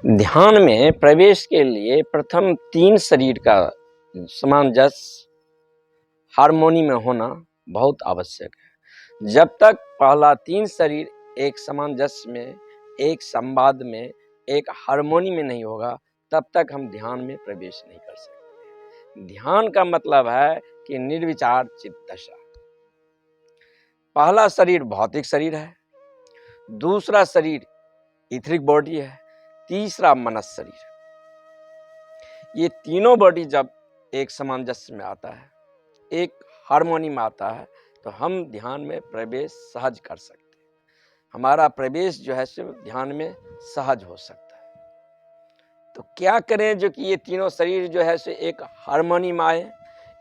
ध्यान में प्रवेश के लिए प्रथम 3 शरीर का सामंजस्य हार्मोनी में होना बहुत आवश्यक है। जब तक पहला 3 शरीर एक सामंजस्य में, एक संवाद में, एक हार्मोनी में नहीं होगा, तब तक हम ध्यान में प्रवेश नहीं कर सकते। ध्यान का मतलब है कि निर्विचार चित्त दशा। पहला शरीर भौतिक शरीर है, दूसरा शरीर इथरिक बॉडी है, तीसरा मनस शरीर। ये तीनों बॉडी जब एक सामंजस्य में आता है, एक हार्मोनी में आता है, तो हम ध्यान में प्रवेश सहज कर सकते हैं। हमारा प्रवेश जो है सिर्फ ध्यान में सहज हो सकता है। तो क्या करें जो कि ये तीनों शरीर जो है से एक हार्मोनी में आए,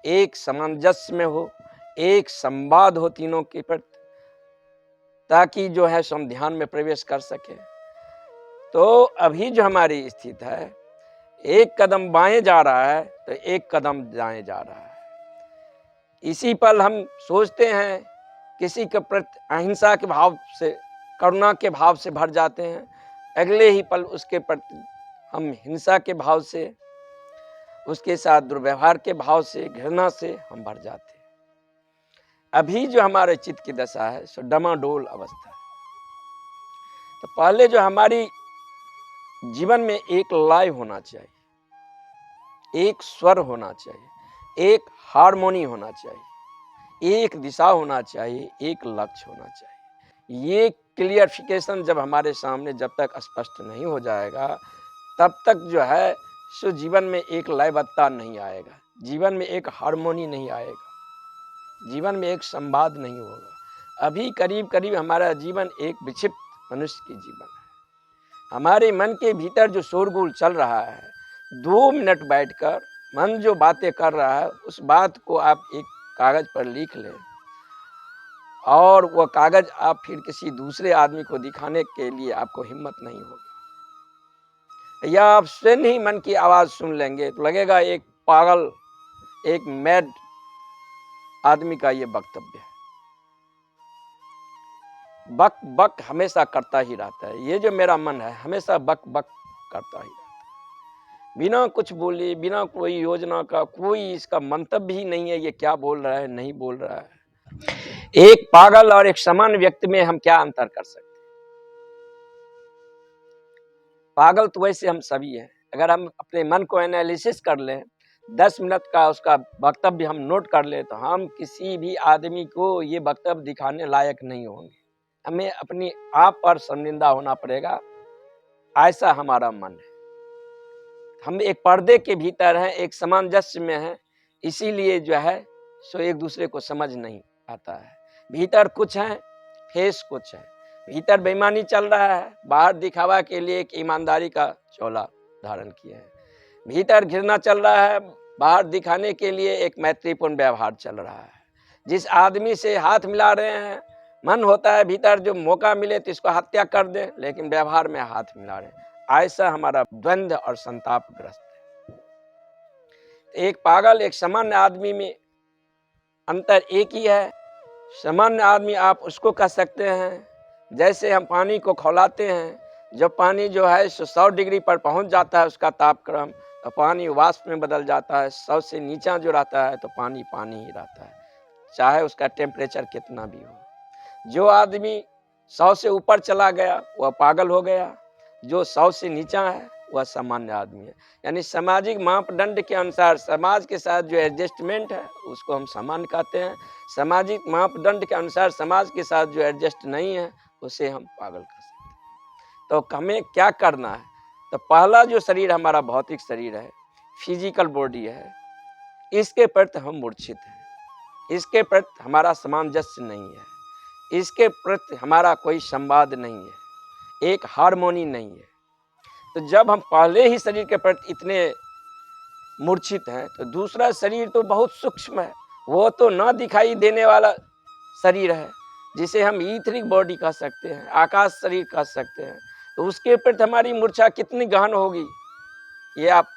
एक सामंजस्य में हो, एक संवाद हो तीनों के प्रति, ताकि जो है हम ध्यान में प्रवेश कर सके। तो अभी जो हमारी स्थिति है, एक कदम बाएं जा रहा है तो एक कदम दाएं जा रहा है। इसी पल हम सोचते हैं, किसी के प्रति अहिंसा के भाव से, करुणा के भाव से भर जाते हैं, अगले ही पल उसके प्रति हम हिंसा के भाव से, उसके साथ दुर्व्यवहार के भाव से, घृणा से हम भर जाते हैं। अभी जो हमारे चित्त की दशा है सो डमाडोल अवस्था है। तो पहले जो हमारी जीवन में एक लय होना चाहिए, एक स्वर होना चाहिए, एक हार्मोनी होना चाहिए, एक दिशा होना चाहिए, एक लक्ष्य होना चाहिए। ये क्लियरिफिकेशन जब हमारे सामने जब तक स्पष्ट नहीं हो जाएगा, तब तक जो है सो जीवन में एक लयबद्धता नहीं आएगा, जीवन में एक हार्मोनी नहीं आएगा, जीवन में एक संवाद नहीं होगा। अभी करीब करीब हमारा जीवन एक विक्षिप्त मनुष्य की जीवन है। हमारे मन के भीतर जो शोरगुल चल रहा है, 2 मिनट बैठकर मन जो बातें कर रहा है, उस बात को आप एक कागज पर लिख लें और वह कागज आप फिर किसी दूसरे आदमी को दिखाने के लिए आपको हिम्मत नहीं होगा। या आप स्वयं ही मन की आवाज सुन लेंगे तो लगेगा एक पागल, एक मैड आदमी का ये वक्तव्य है। बक बक हमेशा करता ही रहता है। ये जो मेरा मन है हमेशा बक बक करता ही रहता है, बिना कुछ बोले, बिना कोई योजना का, कोई इसका मंतव्य ही नहीं है ये क्या बोल रहा है, नहीं बोल रहा है। एक पागल और एक सामान्य व्यक्ति में हम क्या अंतर कर सकते हैं? पागल तो वैसे हम सभी हैं। अगर हम अपने मन को एनालिसिस कर लें, 10 मिनट का उसका वक्तव्य हम नोट कर ले, तो हम किसी भी आदमी को ये वक्तव्य दिखाने लायक नहीं होंगे। हमें अपनी आप पर शर्मिंदा होना पड़ेगा, ऐसा हमारा मन है। हम एक पर्दे के भीतर हैं, एक सामंजस्य में हैं, इसीलिए जो है सो एक दूसरे को समझ नहीं आता है। भीतर कुछ है, फेस कुछ है। भीतर बेईमानी चल रहा है, बाहर दिखावा के लिए एक ईमानदारी का चोला धारण किए हैं। भीतर घृणा चल रहा है, बाहर दिखाने के लिए एक मैत्रीपूर्ण व्यवहार चल रहा है। जिस आदमी से हाथ मिला रहे हैं, मन होता है भीतर जो मौका मिले तो इसको हत्या कर दे, लेकिन व्यवहार में हाथ मिला रहे हैं। ऐसा हमारा द्वंद्व और संतापग्रस्त है। एक पागल, एक सामान्य आदमी में अंतर एक ही है। सामान्य आदमी आप उसको कह सकते हैं, जैसे हम पानी को खौलाते हैं, जब पानी जो है 100 डिग्री पर पहुंच जाता है उसका तापक्रम, तो पानी वाष्प में बदल जाता है। 100 से नीचा जो रहता है तो पानी पानी ही रहता है, चाहे उसका टेम्परेचर कितना भी हो। जो आदमी 100 से ऊपर चला गया वह पागल हो गया, जो 100 से नीचा है वह सामान्य आदमी है। यानी सामाजिक मापदंड के अनुसार समाज के साथ जो एडजस्टमेंट है उसको हम सामान्य कहते हैं। सामाजिक मापदंड के अनुसार समाज के साथ जो एडजस्ट नहीं है उसे हम पागल कह सकते हैं। तो हमें क्या करना है? तो पहला जो शरीर हमारा भौतिक शरीर है, फिजिकल बॉडी है, इसके प्रति हम मूर्छित हैं, इसके प्रति हमारा सामंजस्य नहीं है, इसके प्रति हमारा कोई संवाद नहीं है, एक हार्मोनी नहीं है। तो जब हम पहले ही शरीर के प्रति इतने मूर्छित हैं, तो दूसरा शरीर तो बहुत सूक्ष्म है, वो तो ना दिखाई देने वाला शरीर है, जिसे हम ईथरिक बॉडी कह सकते हैं, आकाश शरीर कह सकते हैं। तो उसके प्रति हमारी मूर्छा कितनी गहन होगी ये आप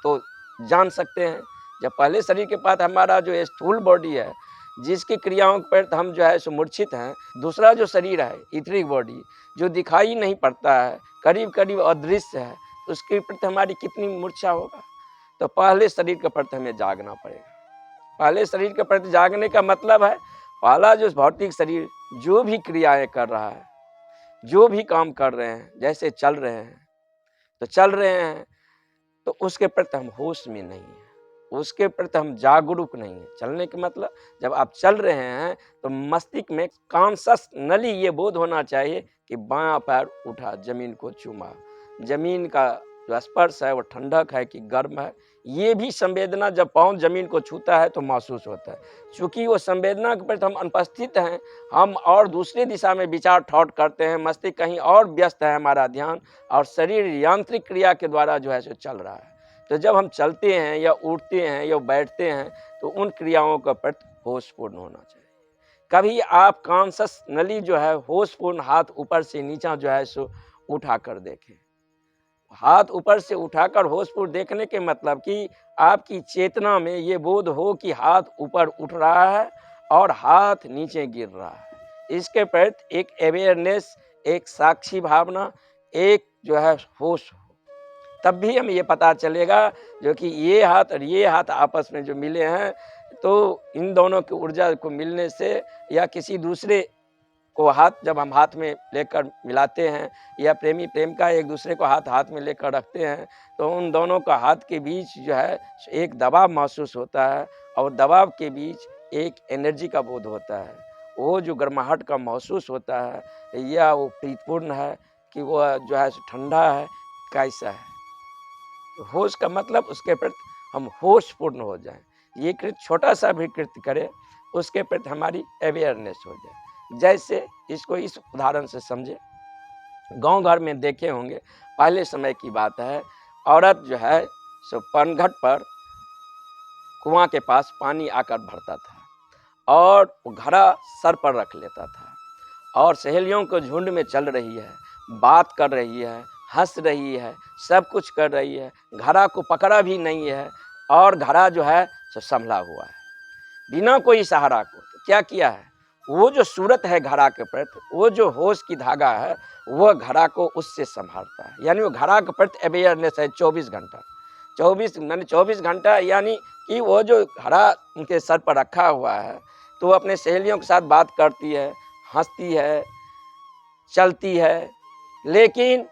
तो जान सकते हैं। जब पहले शरीर के पास हमारा जो स्थूल बॉडी है, जिसकी क्रियाओं पर हम जो है सो मूर्छित हैं, दूसरा जो शरीर है ईथरिक बॉडी, जो दिखाई नहीं पड़ता है, करीब करीब अदृश्य है, तो उसके प्रति हमारी कितनी मूर्छा होगा। तो पहले शरीर के प्रति हमें जागना पड़ेगा। पहले शरीर के प्रति जागने का मतलब है, पहला जो भौतिक शरीर जो भी क्रियाएं कर रहा है, जो भी काम कर रहे हैं, जैसे चल रहे हैं तो उसके प्रति हम होश में नहीं है, उसके प्रति हम जागरूक नहीं है। चलने का मतलब, जब आप चल रहे हैं तो मस्तिष्क में कॉन्शस नली ये बोध होना चाहिए कि बायां पैर उठा, जमीन को चूमा, जमीन का जो स्पर्श है वो ठंडक है कि गर्म है, ये भी संवेदना जब पाँव जमीन को छूता है तो महसूस होता है। चूंकि वो संवेदना के प्रति हम अनुपस्थित हैं, हम और दूसरी दिशा में विचार थॉट करते हैं, मस्तिष्क कहीं और व्यस्त है हमारा ध्यान, और शरीर यांत्रिक क्रिया के द्वारा जो है सो चल रहा है। तो जब हम चलते हैं या उठते हैं या बैठते हैं तो उन क्रियाओं का प्रति होशपूर्ण होना चाहिए। कभी आप कॉन्शस नली जो है होशपूर्ण हाथ ऊपर से नीचा जो है सो उठा कर देखें। हाथ ऊपर से उठाकर होशपूर्ण देखने के मतलब कि आपकी चेतना में ये बोध हो कि हाथ ऊपर उठ रहा है और हाथ नीचे गिर रहा है। इसके प्रति एक अवेयरनेस, एक साक्षी भावना, एक जो है होश हो, तब भी हमें ये पता चलेगा जो कि ये हाथ और ये हाथ आपस में जो मिले हैं, तो इन दोनों की ऊर्जा को मिलने से या किसी दूसरे को हाथ जब हम हाथ में लेकर मिलाते हैं या प्रेमी प्रेमिका एक दूसरे को हाथ हाथ में लेकर रखते हैं, तो उन दोनों का हाथ के बीच जो है एक दबाव महसूस होता है और दबाव के बीच एक एनर्जी का बोध होता है। वो जो गर्माहट का महसूस होता है या वो प्रीतिपूर्ण है कि वह जो है ठंडा है, कैसा है। होश का मतलब उसके प्रति हम होशपूर्ण हो जाएं। ये कृत्य छोटा सा भी कृत्य करें, उसके प्रति हमारी अवेयरनेस हो जाए। जैसे इसको इस उदाहरण से समझे, गांव घर में देखे होंगे, पहले समय की बात है, औरत जो है सो पनघट पर कुआं के पास पानी आकर भरता था और वो घड़ा सर पर रख लेता था और सहेलियों को झुंड में चल रही है, बात कर रही है, हंस रही है, सब कुछ कर रही है, घड़ा को पकड़ा भी नहीं है और घड़ा जो है सो संभला हुआ है बिना कोई सहारा को। तो क्या किया है, वो जो सूरत है घड़ा के प्रति, वो जो होश की धागा है, वह घड़ा को उससे संभालता है। यानी वो घड़ा के प्रति अवेयरनेस है 24 घंटा। 24 घंटा यानी कि वो जो घड़ा उनके सर पर रखा हुआ है, तो वो अपने सहेलियों के साथ बात करती है, हंसती है, चलती है, लेकिन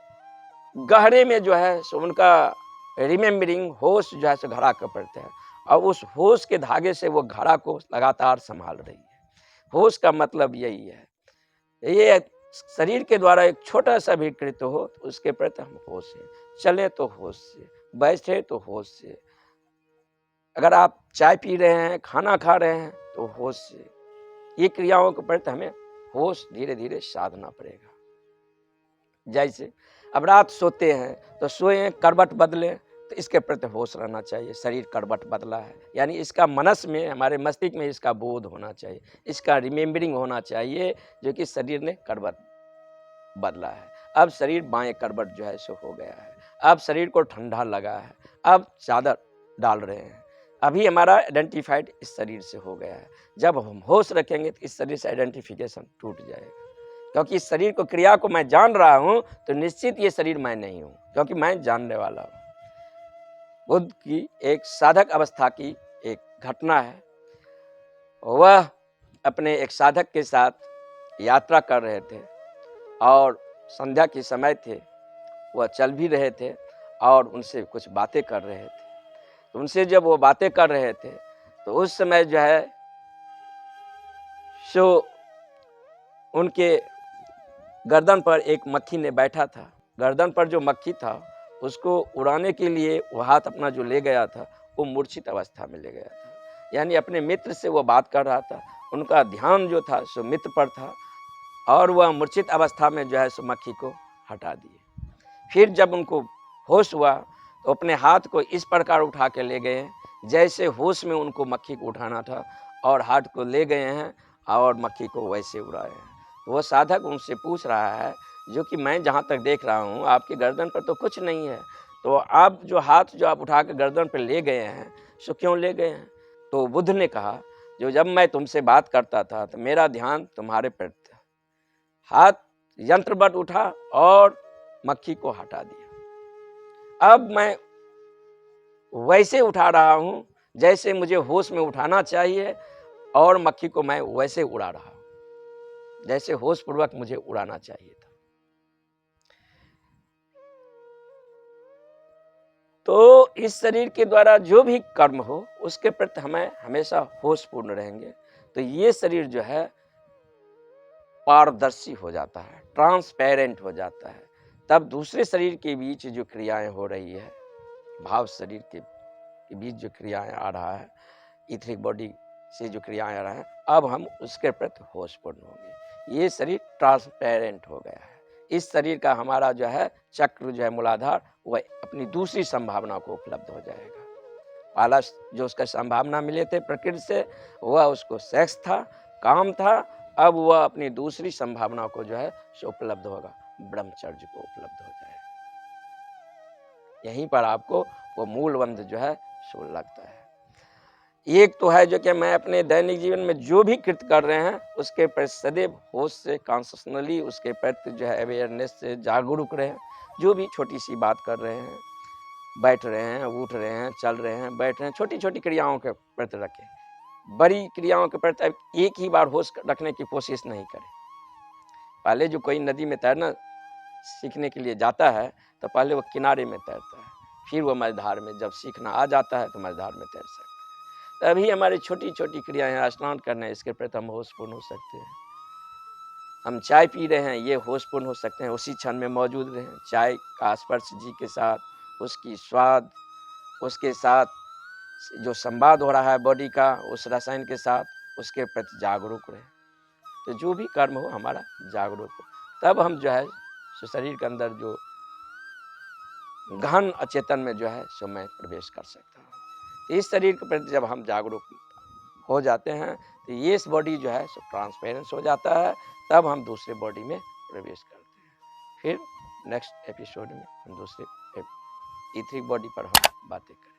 गहरे में जो है सो उनका रिमेम्बरिंग होश जो है सो घड़ा के प्रति है और उस होश के धागे से वो घड़ा को लगातार संभाल रही है। होश का मतलब यही है। ये शरीर के द्वारा एक छोटा सा भी कृत्य हो तो उसके प्रति हम होश से चले, तो होश से बैठे तो होश से, अगर आप चाय पी रहे हैं, खाना खा रहे हैं तो होश से। ये क्रियाओं के प्रति हमें होश धीरे धीरे साधना पड़ेगा। जैसे अब रात सोते हैं तो सोए, करवट बदले, तो इसके प्रति होश रहना चाहिए। शरीर करवट बदला है यानी इसका मनस में, हमारे मस्तिष्क में इसका बोध होना चाहिए, इसका रिमेम्बरिंग होना चाहिए जो कि शरीर ने करवट बदला है। अब शरीर बाएं करवट जो है सो हो गया है, अब शरीर को ठंडा लगा है, अब चादर डाल रहे हैं, अभी हमारा आइडेंटिफाइड इस शरीर से हो गया है। जब हम होश रखेंगे तो इस शरीर से आइडेंटिफिकेशन टूट जाएगा, क्योंकि इस शरीर को, क्रिया को मैं जान रहा हूं तो निश्चित ये शरीर मैं नहीं हूं, क्योंकि मैं जानने वाला हूं। बुद्ध की एक साधक अवस्था की एक घटना है। वह अपने एक साधक के साथ यात्रा कर रहे थे और संध्या के समय थे, वह चल भी रहे थे और उनसे कुछ बातें कर रहे थे। तो उनसे जब वो बातें कर रहे थे तो उस समय जो है सो उनके गर्दन पर एक मक्खी ने बैठा था। गर्दन पर जो मक्खी था उसको उड़ाने के लिए वो हाथ अपना जो ले गया था, वो मूर्छित अवस्था में ले गया था। यानी अपने मित्र से वो बात कर रहा था, उनका ध्यान जो था सो मित्र पर था और वह मूर्छित अवस्था में जो है सो मक्खी को हटा दिए। फिर जब उनको होश हुआ तो अपने हाथ को इस प्रकार उठा के ले गए जैसे होश में उनको मक्खी को उठाना था, और हाथ को ले गए हैं और मक्खी को वैसे उड़ाए हैं। वो साधक उनसे पूछ रहा है, जो कि मैं जहाँ तक देख रहा हूँ आपके गर्दन पर तो कुछ नहीं है, तो आप जो हाथ जो आप उठा के गर्दन पर ले गए हैं सो क्यों ले गए हैं? तो बुद्ध ने कहा, जो जब मैं तुमसे बात करता था तो मेरा ध्यान तुम्हारे पर था, हाथ यंत्रवत उठा और मक्खी को हटा दिया। अब मैं वैसे उठा रहा हूं जैसे मुझे होश में उठाना चाहिए, और मक्खी को मैं वैसे उड़ा रहा हूं जैसे होश पूर्वक मुझे उड़ाना चाहिए था। तो इस शरीर के द्वारा जो भी कर्म हो उसके प्रति हमें हमेशा होशपूर्ण रहेंगे, तो ये शरीर जो है पारदर्शी हो जाता है, ट्रांसपेरेंट हो जाता है। तब दूसरे शरीर के बीच जो क्रियाएं हो रही है, भाव शरीर के बीच जो क्रियाएं आ रहा है, इथरिक बॉडी से जो क्रियाएं आ रहा है, अब हम उसके प्रति होशपूर्ण होंगे। ये शरीर ट्रांसपेरेंट हो गया है। इस शरीर का हमारा जो है चक्र जो है मूलाधार, वह अपनी दूसरी संभावना को उपलब्ध हो जाएगा। पहला जो उसका संभावना मिले थे प्रकृति से, वह उसको सेक्स था, काम था। अब वह अपनी दूसरी संभावना को जो है सो उपलब्ध होगा, ब्रह्मचर्य को उपलब्ध हो जाएगा। यहीं पर आपको वो मूल बंध जो है सो लगता है। एक तो है जो कि मैं अपने दैनिक जीवन में जो भी कृत्य कर रहे हैं उसके प्रति सदैव होश से, कॉन्शसली उसके प्रति जो है अवेयरनेस से जागरूक रहें। जो भी छोटी सी बात कर रहे हैं, बैठ रहे हैं, उठ रहे हैं, चल रहे हैं, बैठ रहे हैं, छोटी छोटी क्रियाओं के प्रति रखें। बड़ी क्रियाओं के प्रति एक ही बार होश रखने की कोशिश नहीं करें। पहले जो कोई नदी में तैरना सीखने के लिए जाता है तो पहले वो किनारे में तैरता है, फिर वो मझधार में जब सीखना आ जाता है तो मझधार में तैर सकता है। तभी हमारी छोटी छोटी क्रियाएं, स्नान करना है, इसके प्रति हम होशपूर्ण हो सकते हैं। हम चाय पी रहे हैं, ये होशपूर्ण हो सकते हैं, उसी क्षण में मौजूद रहें। चाय का स्पर्श जी के साथ, उसकी स्वाद, उसके साथ जो संवाद हो रहा है बॉडी का उस रसायन के साथ, उसके प्रति जागरूक रहे। तो जो भी कर्म हो हमारा जागरूक हो, तब हम जो है सो शरीर के अंदर जो गहन अचेतन में जो है सो मैं प्रवेश कर सकता हूँ। इस शरीर के प्रति जब हम जागरूक हो जाते हैं तो ये इस बॉडी जो है सो ट्रांसपेरेंस हो जाता है। तब हम दूसरे बॉडी में प्रवेश करते हैं। फिर नेक्स्ट एपिसोड में हम दूसरे इथरिक बॉडी पर हम बातें करें।